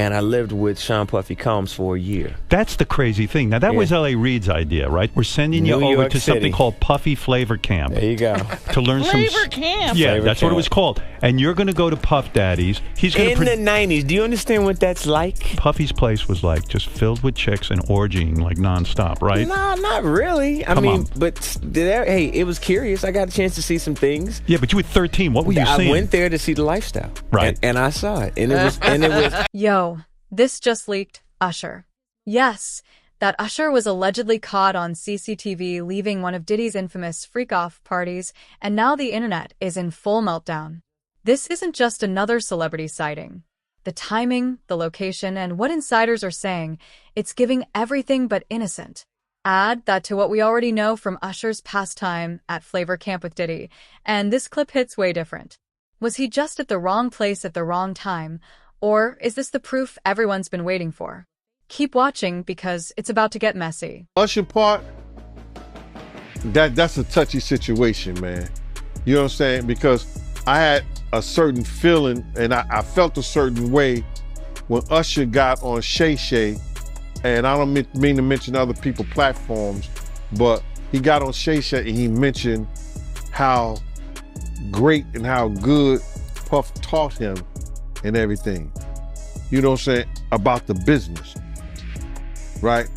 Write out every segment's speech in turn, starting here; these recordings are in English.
and I lived with Sean Puffy Combs for a year. That's the crazy thing. Now, that was L.A. Reid's idea, right? We're sending you over to something called Puffy Flavor Camp. There you go. To learn Flavor Camp. Yeah, Flavor that's Camp. what it was called. And you're going to go to Puff Daddy's. He's going in the 90s. Do you understand what that's like? Puffy's place was like just filled with chicks and orgying like nonstop, right? No, not really. I mean, but hey, it was curious. I got a chance to see some things. Yeah, but you were 13. What were you seeing? I went there to see the lifestyle. Right. And I saw it. And it was Yo, this just leaked. Usher. Yes, that Usher was allegedly caught on CCTV leaving one of Diddy's infamous freak-off parties, and now the internet is in full meltdown. This isn't just another celebrity sighting. The timing, the location, and what insiders are saying, it's giving everything but innocent. Add that to what we already know from Usher's past time at Flavor Camp with Diddy, and this clip hits way different. Was he just at the wrong place at the wrong time, or is this the proof everyone's been waiting for? Keep watching because it's about to get messy. Usher part, that's a touchy situation, man. You know what I'm saying? Because I had a certain feeling and I felt a certain way when Usher got on Shay Shay, and I don't mean to mention other people's platforms, but he got on Shay Shay and he mentioned how great and how good Puff taught him and everything. You know what I'm saying? About the business. Right?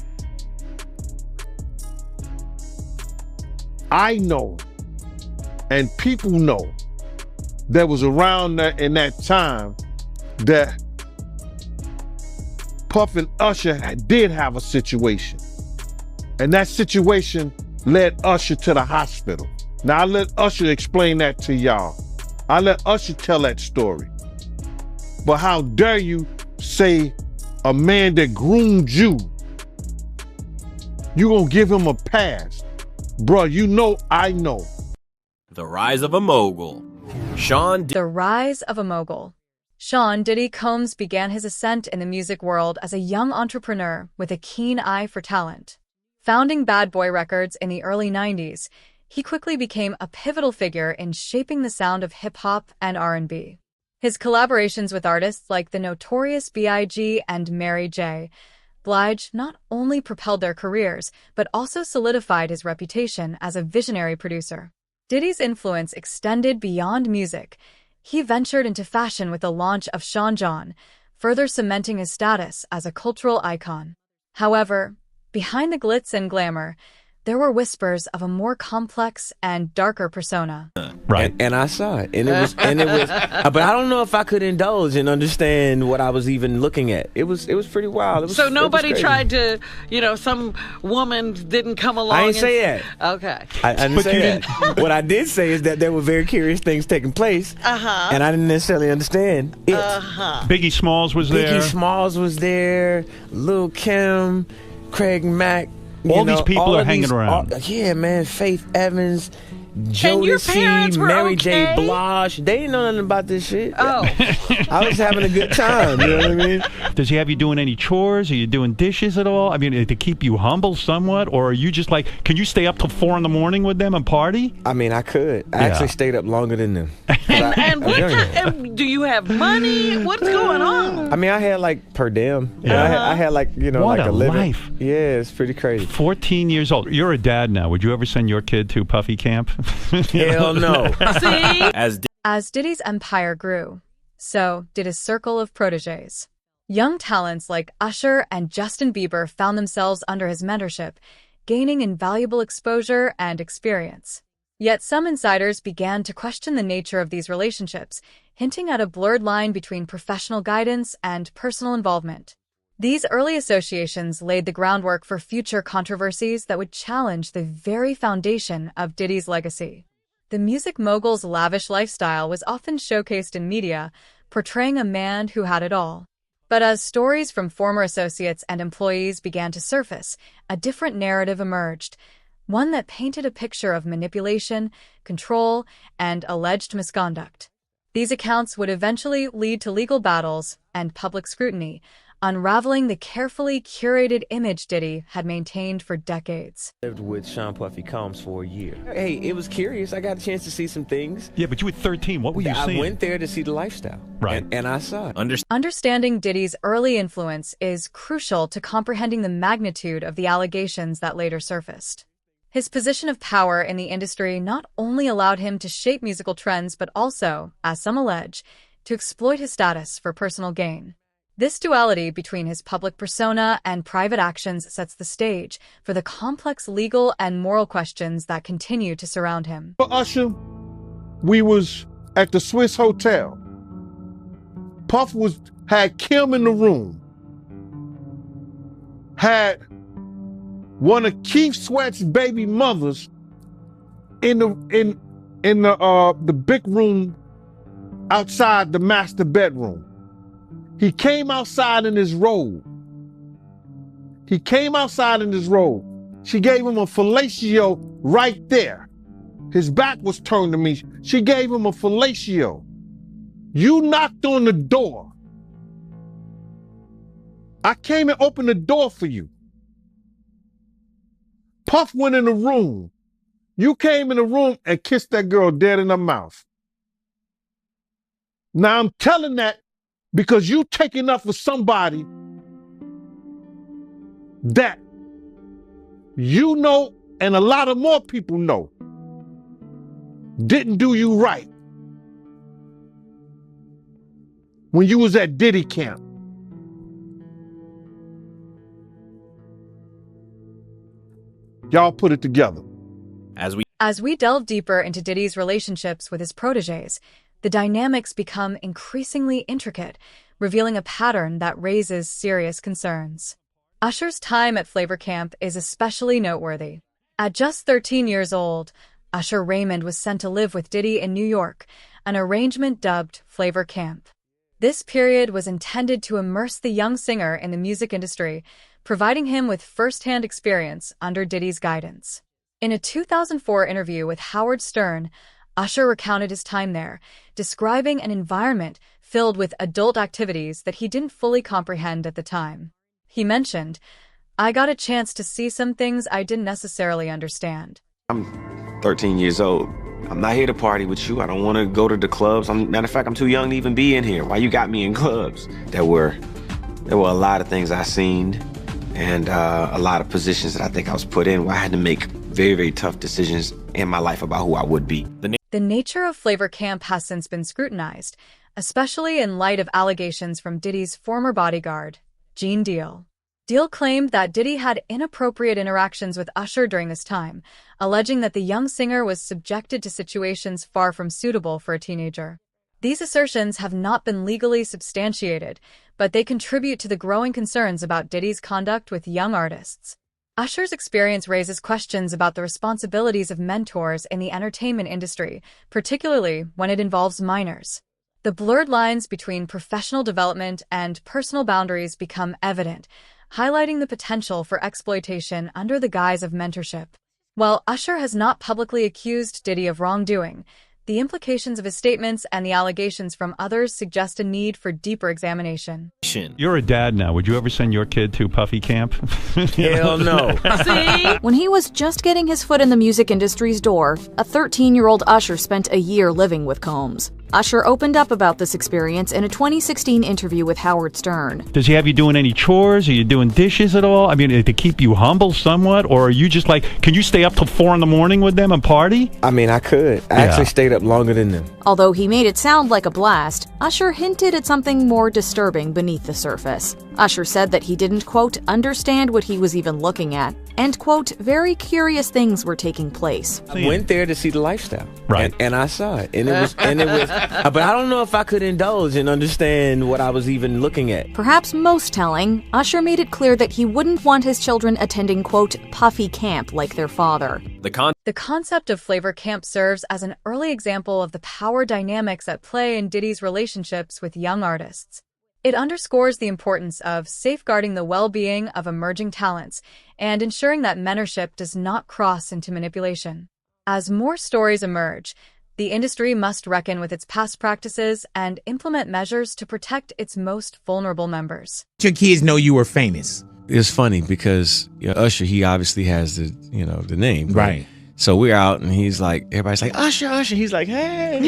I know, and people know, that was around in that time that Puff and Usher did have a situation. And that situation led Usher to the hospital. Now I let Usher explain that to y'all. I let Usher tell that story. But how dare you say a man that groomed you, you gonna give him a pass? Bruh, you know I know. The rise of a mogul. The rise of a mogul. Sean Diddy Combs began his ascent in the music world as a young entrepreneur with a keen eye for talent. Founding Bad Boy Records in the early 90s, he quickly became a pivotal figure in shaping the sound of hip-hop and R&B. His collaborations with artists like the Notorious B.I.G. and Mary J. Blige not only propelled their careers, but also solidified his reputation as a visionary producer. Diddy's influence extended beyond music. He ventured into fashion with the launch of Sean John, further cementing his status as a cultural icon. However, behind the glitz and glamour, there were whispers of a more complex and darker persona. Right. And I saw it. And it was but I don't know if I could indulge and understand what I was even looking at. It was pretty wild. So nobody tried to, some woman didn't come along. I didn't say that. Okay. I didn't say that. What I did say is that there were very curious things taking place. And I didn't necessarily understand it. Biggie Smalls was there. Biggie Smalls was there. Lil' Kim, Craig Mack. All these people are hanging around. Yeah, man. Faith Evans, And your parents Jodeci, were Mary J. okay? Blige. They didn't know nothing about this shit. Oh. I was having a good time. You know what I mean? Does he have you doing any chores? Are you doing dishes at all? I mean, to keep you humble somewhat? Or are you just like, can you stay up till 4 a.m. with them and party? I mean, I could. I actually stayed up longer than them. And do you have money? What's going on? I mean, I had like per diem. Yeah. I had like, what like a living. life. Yeah, it's pretty crazy. 14 years old. You're a dad now. Would you ever send your kid to Puffy Camp? Hell no. See? As Diddy's empire grew, so did his circle of protégés. Young talents like Usher and Justin Bieber found themselves under his mentorship, gaining invaluable exposure and experience. Yet some insiders began to question the nature of these relationships, hinting at a blurred line between professional guidance and personal involvement. These early associations laid the groundwork for future controversies that would challenge the very foundation of Diddy's legacy. The music mogul's lavish lifestyle was often showcased in media, portraying a man who had it all. But as stories from former associates and employees began to surface, a different narrative emerged, one that painted a picture of manipulation, control, and alleged misconduct. These accounts would eventually lead to legal battles and public scrutiny, unraveling the carefully curated image Diddy had maintained for decades. Lived with Sean Puffy Combs for a year. Hey, it was curious. I got a chance to see some things. Yeah, but you were 13. What were you seeing? I went there to see the lifestyle. Right. And I saw it. Understanding Diddy's early influence is crucial to comprehending the magnitude of the allegations that later surfaced. His position of power in the industry not only allowed him to shape musical trends, but also, as some allege, to exploit his status for personal gain. This duality between his public persona and private actions sets the stage for the complex legal and moral questions that continue to surround him. For Usher, we was at the Swiss Hotel. Puff had Kim in the room, had one of Keith Sweat's baby mothers in the big room outside the master bedroom. He came outside in his robe. She gave him a fellatio right there. His back was turned to me. She gave him a fellatio. You knocked on the door. I came and opened the door for you. Puff went in the room. You came in the room and kissed that girl dead in her mouth. Now I'm telling that because you taking up for somebody that you know and a lot of more people know didn't do you right when you was at Diddy camp. Y'all put it together. As we delve deeper into Diddy's relationships with his protégés, the dynamics become increasingly intricate, revealing a pattern that raises serious concerns. Usher's time at Flavor Camp is especially noteworthy. At just 13 years old, Usher Raymond was sent to live with Diddy in New York, an arrangement dubbed Flavor Camp. This period was intended to immerse the young singer in the music industry, providing him with first-hand experience under Diddy's guidance. In a 2004 interview with Howard Stern, Usher recounted his time there, describing an environment filled with adult activities that he didn't fully comprehend at the time. He mentioned, "I got a chance to see some things I didn't necessarily understand." I'm 13 years old. I'm not here to party with you. I don't want to go to the clubs. Matter of fact, I'm too young to even be in here. Why you got me in clubs? There were a lot of things I seen and a lot of positions that I think I was put in where I had to make very, very tough decisions in my life about who I would be. The nature of Flavor Camp has since been scrutinized, especially in light of allegations from Diddy's former bodyguard, Gene Deal. Deal claimed that Diddy had inappropriate interactions with Usher during this time, alleging that the young singer was subjected to situations far from suitable for a teenager. These assertions have not been legally substantiated, but they contribute to the growing concerns about Diddy's conduct with young artists. Usher's experience raises questions about the responsibilities of mentors in the entertainment industry, particularly when it involves minors. The blurred lines between professional development and personal boundaries become evident, highlighting the potential for exploitation under the guise of mentorship. While Usher has not publicly accused Diddy of wrongdoing, the implications of his statements and the allegations from others suggest a need for deeper examination. You're a dad now. Would you ever send your kid to Puffy Camp? Hell no. See? When he was just getting his foot in the music industry's door, a 13-year-old Usher spent a year living with Combs. Usher opened up about this experience in a 2016 interview with Howard Stern. Does he have you doing any chores? Are you doing dishes at all? I mean, to keep you humble somewhat? Or are you just like, can you stay up till 4 in the morning with them and party? I mean, I could. I actually stayed up longer than them. Although he made it sound like a blast, Usher hinted at something more disturbing beneath the surface. Usher said that he didn't, quote, understand what he was even looking at, and, quote, very curious things were taking place. I went there to see the lifestyle. Right. And I saw it. And it was but I don't know if I could indulge and understand what I was even looking at. Perhaps most telling, Usher made it clear that he wouldn't want his children attending, quote, Puffy Camp like their father. The concept of Flavor Camp serves as an early example of the power dynamics at play in Diddy's relationships with young artists. It underscores the importance of safeguarding the well-being of emerging talents and ensuring that mentorship does not cross into manipulation. As more stories emerge, The industry must reckon with its past practices and implement measures to protect its most vulnerable members. Your kids know you were famous. It's funny because Usher, he obviously has the name, Right. So we're out and he's like, everybody's like, Usher, Usher. He's like, hey.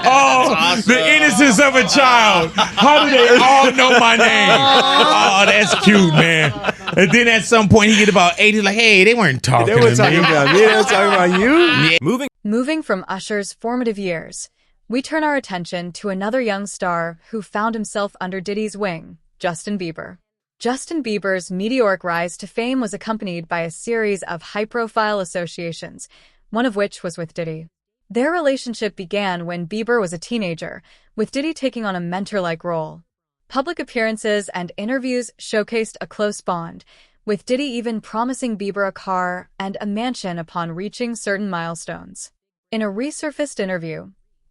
Oh, the innocence of a child. How do they all know my name? Oh, that's cute, man. And then at some point he get about 80, like, hey, they weren't talking They were talking me. about me. They were talking about you. Moving Moving from Usher's formative years, we turn our attention to another young star who found himself under Diddy's wing, Justin Bieber. Justin Bieber's meteoric rise to fame was accompanied by a series of high-profile associations, one of which was with Diddy. Their relationship began when Bieber was a teenager, with Diddy taking on a mentor-like role. Public appearances and interviews showcased a close bond, with Diddy even promising Bieber a car and a mansion upon reaching certain milestones. In a resurfaced interview,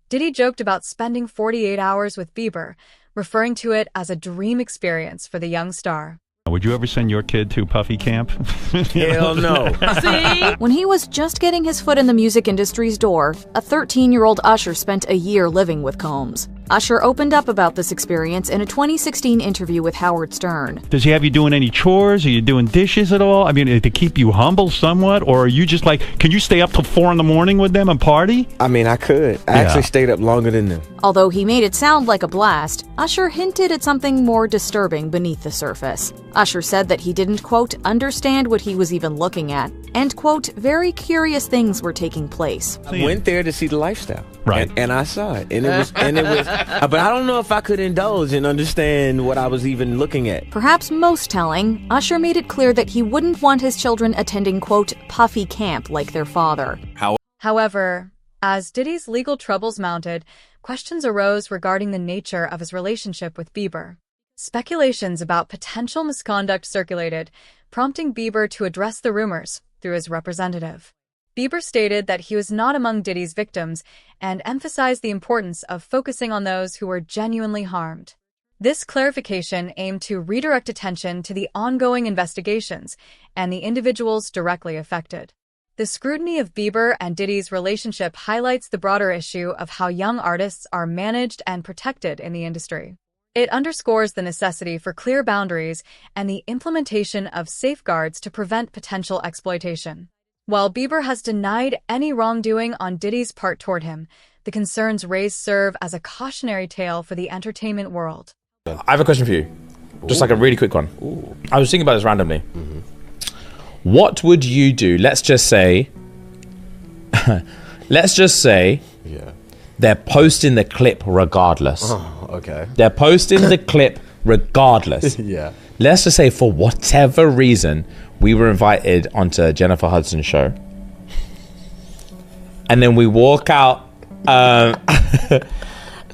Diddy joked about spending 48 hours with Bieber, referring to it as a dream experience for the young star. Would you ever send your kid to Puffy Camp? Hell no. See? When he was just getting his foot in the music industry's door, a 13-year-old Usher spent a year living with Combs. Usher opened up about this experience in a 2016 interview with Howard Stern. Does he have you doing any chores? Are you doing dishes at all? I mean, to keep you humble somewhat? Or are you just like, can you stay up till 4 in the morning with them and party? I mean, I could. I actually stayed up longer than them. Although he made it sound like a blast, Usher hinted at something more disturbing beneath the surface. Usher said that he didn't, quote, understand what he was even looking at, and, quote, very curious things were taking place. I went there to see the lifestyle. Right. And I saw it. And it was but I don't know if I could indulge and understand what I was even looking at. Perhaps most telling, Usher made it clear that he wouldn't want his children attending, quote, Puffy Camp like their father. However, as Diddy's legal troubles mounted, questions arose regarding the nature of his relationship with Bieber. Speculations about potential misconduct circulated, prompting Bieber to address the rumors through his representative. Bieber stated that he was not among Diddy's victims and emphasized the importance of focusing on those who were genuinely harmed. This clarification aimed to redirect attention to the ongoing investigations and the individuals directly affected. The scrutiny of Bieber and Diddy's relationship highlights the broader issue of how young artists are managed and protected in the industry. It underscores the necessity for clear boundaries and the implementation of safeguards to prevent potential exploitation. While Bieber has denied any wrongdoing on Diddy's part toward him, the concerns raised serve as a cautionary tale for the entertainment world. I have a question for you. Just like a really quick one. I was thinking about this randomly. What would you do? Let's just say they're posting the clip regardless. Oh, okay. They're posting the clip regardless. Yeah. Let's just say for whatever reason, we were invited onto Jennifer Hudson's show. And then we walk out,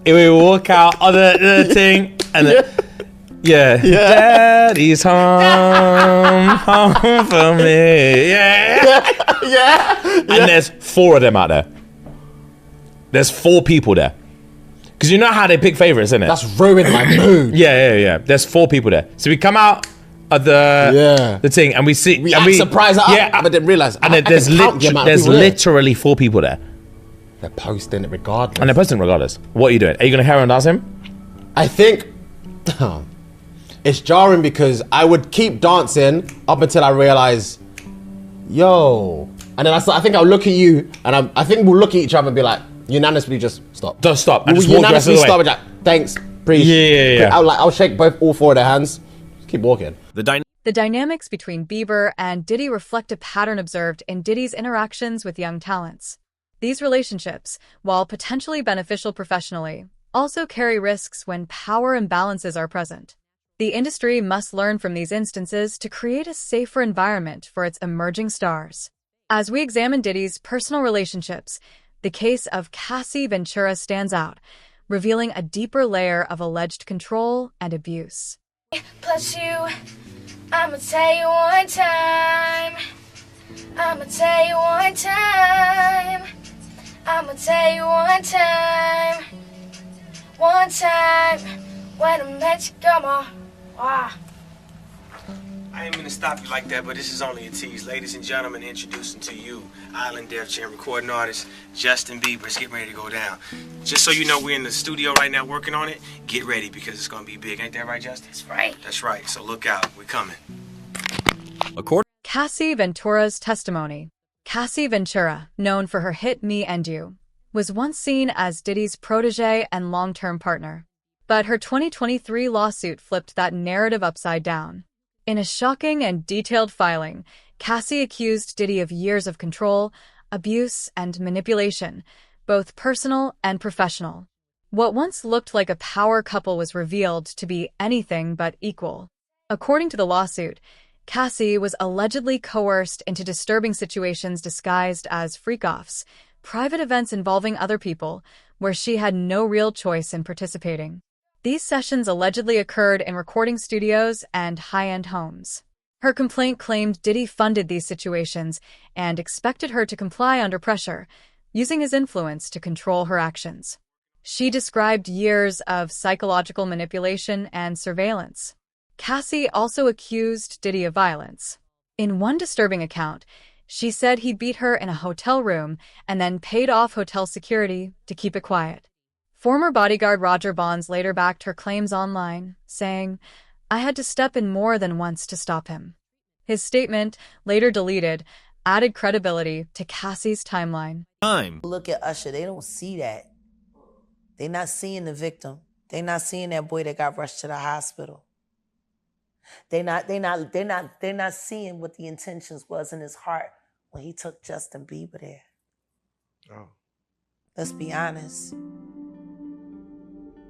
we walk out on the thing, and Daddy's home for me, And there's 4 of them out there. There's 4 people there. Because you know how they pick favorites, isn't it? That's ruined my mood. Yeah. There's 4 people there. So we come out of the thing and we see. We act surprised, but didn't realize. And there's literally 4 people there. They're posting it regardless. And they're posting regardless. What are you doing? Are you going to carry on dance him? I think it's jarring because I would keep dancing up until I realize, yo. And then I think I'll look at you and I think we'll look at each other and be like, unanimously just stop. Just stop. And We'll just walk the rest of the way. stop and like, thanks, appreciate. Yeah. I'll shake all 4 of their hands. Just keep walking. The dynamics between Bieber and Diddy reflect a pattern observed in Diddy's interactions with young talents. These relationships, while potentially beneficial professionally, also carry risks when power imbalances are present. The industry must learn from these instances to create a safer environment for its emerging stars. As we examine Diddy's personal relationships, the case of Cassie Ventura stands out, revealing a deeper layer of alleged control and abuse. Plus you, I'ma tell you one time. I'ma tell you one time. I'ma tell you one time. One time when I met you, come on. Wow. I ain't mean to stop you like that, but this is only a tease. Ladies and gentlemen, introducing to you Island Def Jam recording artist Justin Bieber. It's getting ready to go down. Just so you know, we're in the studio right now working on it. Get ready because it's gonna be big. Ain't that right, Justin? That's right. That's right. So look out. We're coming. Cassie Ventura's testimony. Cassie Ventura, known for her hit Me and You, was once seen as Diddy's protege and long-term partner. But her 2023 lawsuit flipped that narrative upside down. In a shocking and detailed filing, Cassie accused Diddy of years of control, abuse, and manipulation, both personal and professional. What once looked like a power couple was revealed to be anything but equal. According to the lawsuit, Cassie was allegedly coerced into disturbing situations disguised as freakoffs, private events involving other people, where she had no real choice in participating. These sessions allegedly occurred in recording studios and high-end homes. Her complaint claimed Diddy funded these situations and expected her to comply under pressure, using his influence to control her actions. She described years of psychological manipulation and surveillance. Cassie also accused Diddy of violence. In one disturbing account, she said he beat her in a hotel room and then paid off hotel security to keep it quiet. Former bodyguard Roger Bonds later backed her claims online, saying, "I had to step in more than once to stop him." His statement, later deleted, added credibility to Cassie's timeline. Look at Usher. They don't see that. They're not seeing the victim. They're not seeing that boy that got rushed to the hospital. They're not seeing what the intentions was in his heart when he took Justin Bieber there. Oh. Let's be honest.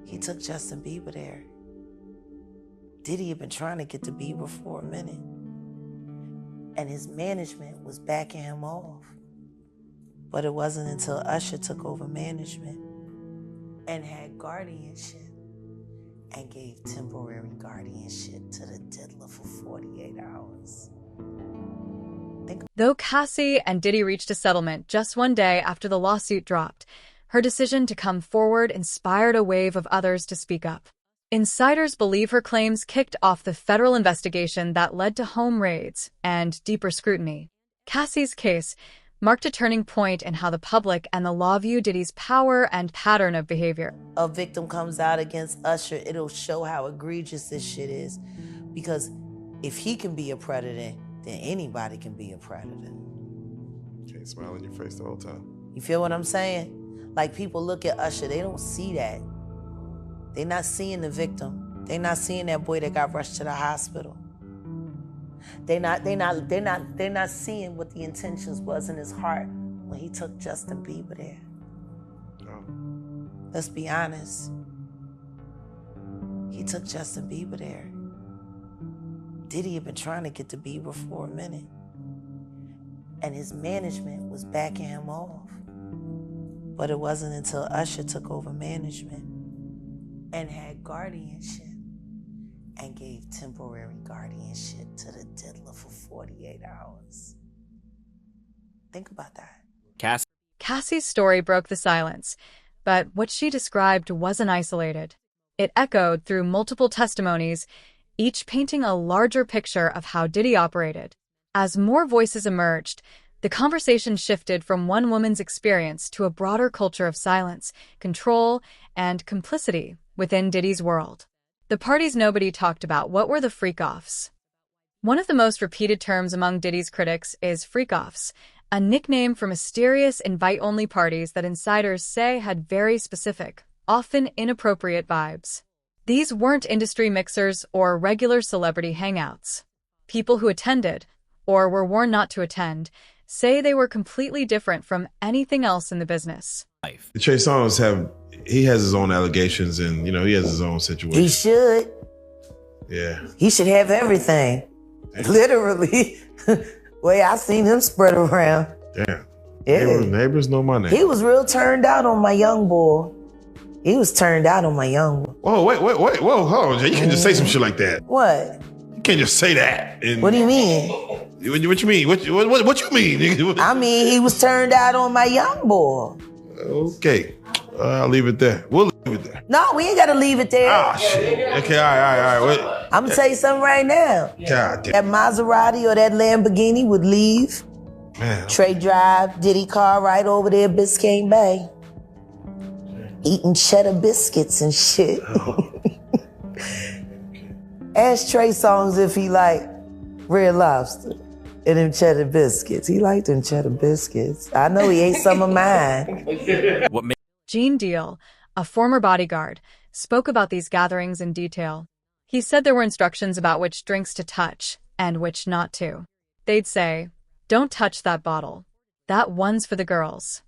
He took Justin Bieber there. Diddy had been trying to get to Bieber for a minute. And his management was backing him off. But it wasn't until Usher took over management and had guardianship and gave temporary guardianship to the diddler for 48 hours. Though Cassie and Diddy reached a settlement just one day after the lawsuit dropped, her decision to come forward inspired a wave of others to speak up. Insiders believe her claims kicked off the federal investigation that led to home raids and deeper scrutiny. Cassie's case marked a turning point in how the public and the law view Diddy's power and pattern of behavior. A victim comes out against Usher, it'll show how egregious this shit is. Because if he can be a predator, then anybody can be a predator. Can't smile in your face the whole time. You feel what I'm saying? Like, people look at Usher, they don't see that. They're not seeing the victim. They're not seeing that boy that got rushed to the hospital. They're not seeing what the intentions was in his heart when he took Justin Bieber there. Oh. Let's be honest. He took Justin Bieber there. Diddy had been trying to get to Bieber for a minute. And his management was backing him off. But it wasn't until Usher took over management and had guardianship and gave temporary guardianship to the diddler for 48 hours. Think about that. Cassie's story broke the silence, but what she described wasn't isolated. It echoed through multiple testimonies, each painting a larger picture of how Diddy operated. As more voices emerged, the conversation shifted from one woman's experience to a broader culture of silence, control, and complicity within Diddy's world. The parties nobody talked about. What were the freakoffs? One of the most repeated terms among Diddy's critics is freakoffs, a nickname for mysterious invite-only parties that insiders say had very specific, often inappropriate vibes. These weren't industry mixers or regular celebrity hangouts. People who attended, or were warned not to attend, say they were completely different from anything else in the business. Trey Songz he has his own allegations and, he has his own situation. He should. Yeah. He should have everything. Literally. Way I seen him spread around. Damn. Yeah. Neighbors know my name. He was real turned out on my young boy. Whoa, wait, whoa, hold on, Jay. You can't just say some shit like that. What? You can't just say that. What do you mean? What you mean? What you mean? I mean, he was turned out on my young boy. Okay, I'll leave it there. We'll leave it it there. No, we ain't gotta leave it there. Ah, shit. Okay, all right. Wait. I'm gonna tell you something right now. God damn. That Maserati or that Lamborghini would leave. Man. Trey Drive, Diddy car right over there, Biscayne Bay. Eating cheddar biscuits and shit. Ask Trey Songz if he like Red Lobster and them cheddar biscuits. He liked them cheddar biscuits. I know he ate some of mine. Gene Deal, a former bodyguard, spoke about these gatherings in detail. He said there were instructions about which drinks to touch and which not to. They'd say, "Don't touch that bottle. That one's for the girls."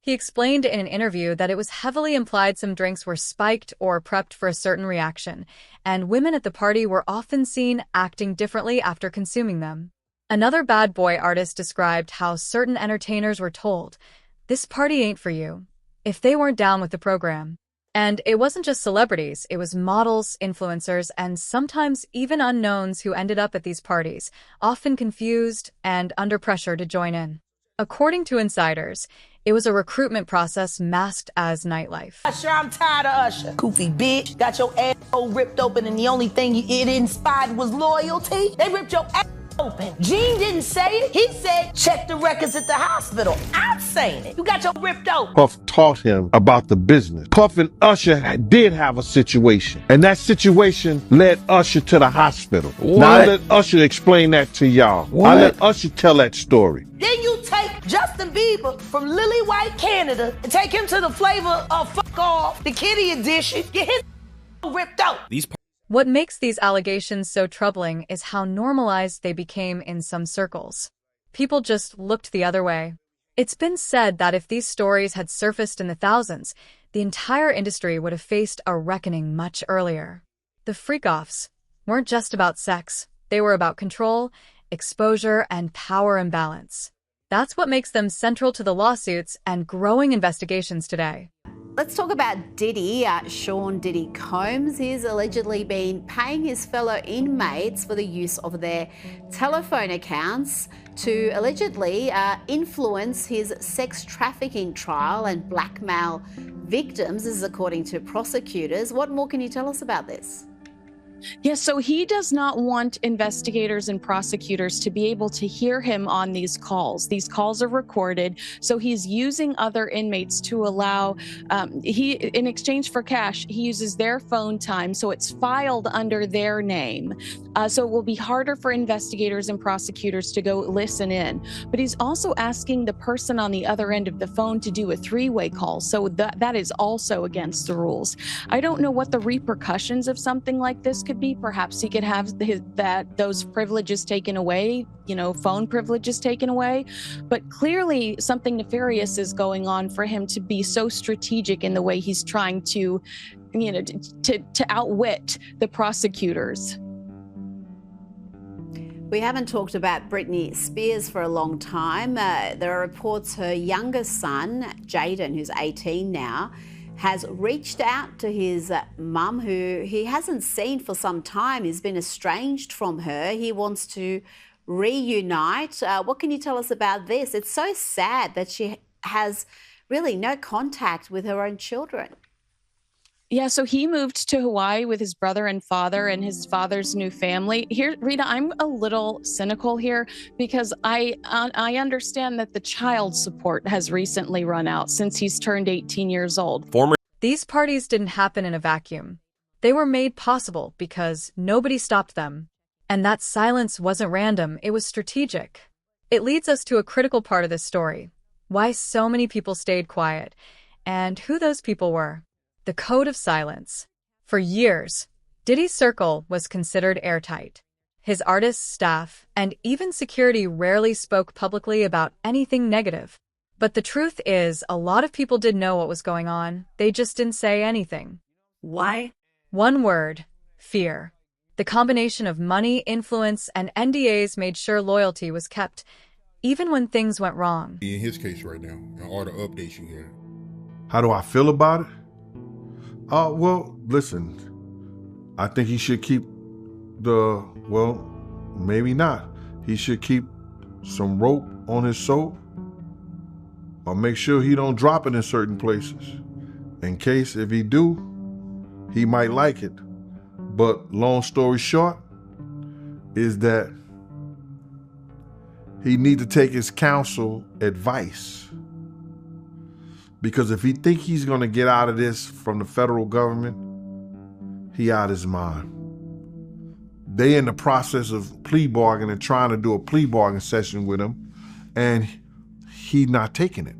He explained in an interview that it was heavily implied some drinks were spiked or prepped for a certain reaction, and women at the party were often seen acting differently after consuming them. Another bad boy artist described how certain entertainers were told, "This party ain't for you," if they weren't down with the program. And it wasn't just celebrities, it was models, influencers, and sometimes even unknowns who ended up at these parties, often confused and under pressure to join in. According to insiders, it was a recruitment process masked as nightlife. Usher, I'm tired of Usher. Goofy bitch, got your asshole ripped open and the only thing it inspired was loyalty? They ripped your ass open. Gene didn't say it. He said, check the records at the hospital. I'm saying it. You got your ripped open. Puff taught him about the business. Puff and Usher did have a situation, and that situation led Usher to the hospital. What? Now I let Usher explain that to y'all. What? I let Usher tell that story. Then you take Justin Bieber from Lily White, Canada, and take him to the flavor of Fuck Off, the Kitty edition, get his ripped out. What makes these allegations so troubling is how normalized they became in some circles. People just looked the other way. It's been said that if these stories had surfaced in the thousands, the entire industry would have faced a reckoning much earlier. The freakoffs weren't just about sex. They were about control, exposure, and power imbalance. That's what makes them central to the lawsuits and growing investigations today. Let's talk about Diddy, Sean Diddy Combs. He's allegedly been paying his fellow inmates for the use of their telephone accounts to allegedly influence his sex trafficking trial and blackmail victims. This is according to prosecutors. What more can you tell us about this? Yes, so he does not want investigators and prosecutors to be able to hear him on these calls. These calls are recorded, so he's using other inmates to allow, in exchange for cash, he uses their phone time, so it's filed under their name. So it will be harder for investigators and prosecutors to go listen in. But he's also asking the person on the other end of the phone to do a three-way call, so that is also against the rules. I don't know what the repercussions of something like this could be. Perhaps he could have those privileges taken away, phone privileges taken away. But clearly something nefarious is going on for him to be so strategic in the way he's trying to, to outwit the prosecutors. We haven't talked about Britney Spears for a long time. There are reports her youngest son, Jaden, who's 18 now, has reached out to his mum, who he hasn't seen for some time. He's been estranged from her. He wants to reunite. What can you tell us about this? It's so sad that she has really no contact with her own children. Yeah, so he moved to Hawaii with his brother and father and his father's new family. Here, Rita, I'm a little cynical here because I understand that the child support has recently run out since he's turned 18 years old. These parties didn't happen in a vacuum. They were made possible because nobody stopped them. And that silence wasn't random, it was strategic. It leads us to a critical part of this story: why so many people stayed quiet, and who those people were. The code of silence. For years, Diddy's circle was considered airtight. His artists, staff, and even security rarely spoke publicly about anything negative. But the truth is, a lot of people did know what was going on. They just didn't say anything. Why? One word: fear. The combination of money, influence, and NDAs made sure loyalty was kept, even when things went wrong. In his case right now, and all the updates you had. How do I feel about it? Well, listen, I think he should keep maybe not. He should keep some rope on his soap, or make sure he don't drop it in certain places. in case if he do, he might like it. But long story short is that he need to take his counsel advice. Because if he think he's gonna get out of this from the federal government, he out his mind. They in the process of plea bargaining, trying to do a plea bargain session with him, and he not taking it.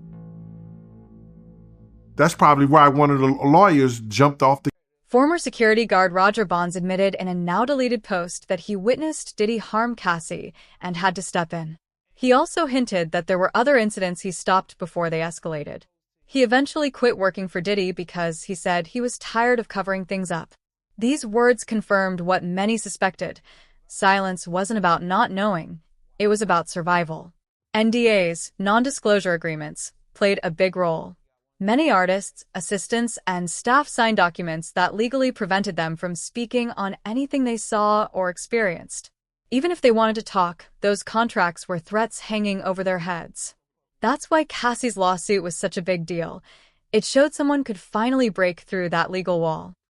That's probably why one of the lawyers jumped off the... Former security guard Roger Bonds admitted in a now-deleted post that he witnessed Diddy harm Cassie and had to step in. He also hinted that there were other incidents he stopped before they escalated. He eventually quit working for Diddy because he said he was tired of covering things up. These words confirmed what many suspected. Silence wasn't about not knowing. It was about survival. NDAs, non-disclosure agreements, played a big role. Many artists, assistants, and staff signed documents that legally prevented them from speaking on anything they saw or experienced. Even if they wanted to talk, those contracts were threats hanging over their heads. That's why Cassie's lawsuit was such a big deal. It showed someone could finally break through that legal wall.